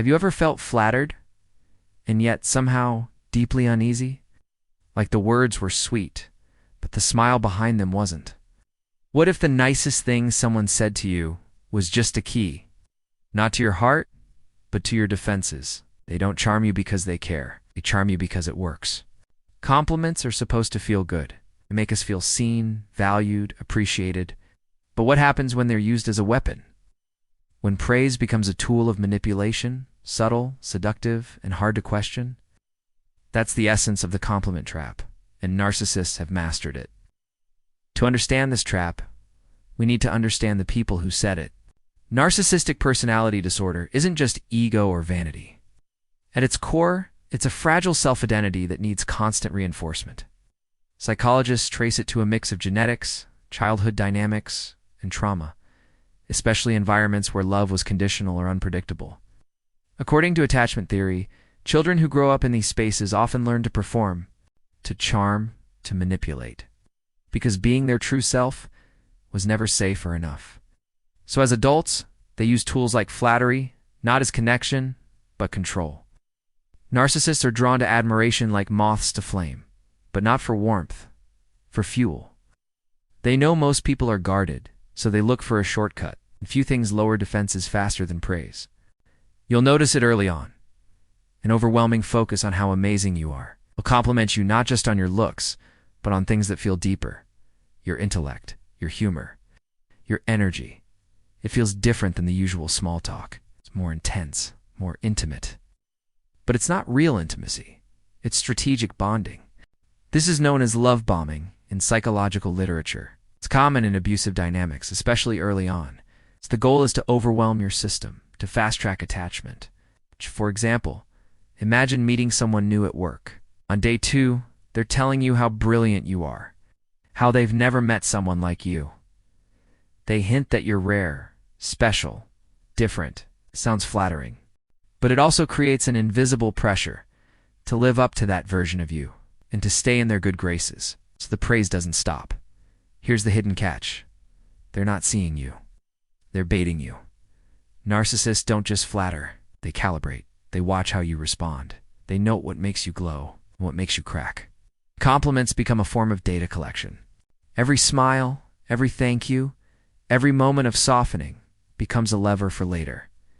Have you ever felt flattered, and yet somehow deeply uneasy? Like the words were sweet, but the smile behind them wasn't. What if the nicest thing someone said to you was just a key? Not to your heart, but to your defenses. They don't charm you because they care. They charm you because it works. Compliments are supposed to feel good. They make us feel seen, valued, appreciated. But what happens when they're used as a weapon? When praise becomes a tool of manipulation, subtle, seductive, and hard to question? That's the essence of the compliment trap, and narcissists have mastered it. To understand this trap, we need to understand the people who set it. Narcissistic personality disorder isn't just ego or vanity. At its core, it's a fragile self-identity that needs constant reinforcement. Psychologists trace it to a mix of genetics, childhood dynamics, and trauma, especially environments where love was conditional or unpredictable. According to attachment theory, children who grow up in these spaces often learn to perform, to charm, to manipulate, because being their true self was never safe or enough. So as adults, they use tools like flattery, not as connection, but control. Narcissists are drawn to admiration like moths to flame, but not for warmth, for fuel. They know most people are guarded, so they look for a shortcut, and few things lower defenses faster than praise. You'll notice it early on. An overwhelming focus on how amazing you are will compliment you not just on your looks, but on things that feel deeper. Your intellect, your humor, your energy. It feels different than the usual small talk. It's more intense, more intimate. But it's not real intimacy. It's strategic bonding. This is known as love bombing in psychological literature. It's common in abusive dynamics, especially early on. The goal is to overwhelm your system, to fast-track attachment. For example, imagine meeting someone new at work. On day 2, they're telling you how brilliant you are, how they've never met someone like you. They hint that you're rare, special, different. Sounds flattering. But it also creates an invisible pressure to live up to that version of you and to stay in their good graces, so the praise doesn't stop. Here's the hidden catch. They're not seeing you. They're baiting you. Narcissists don't just flatter. They calibrate. They watch how you respond. They note what makes you glow and what makes you crack. Compliments become a form of data collection. Every smile, every thank you, every moment of softening becomes a lever for later.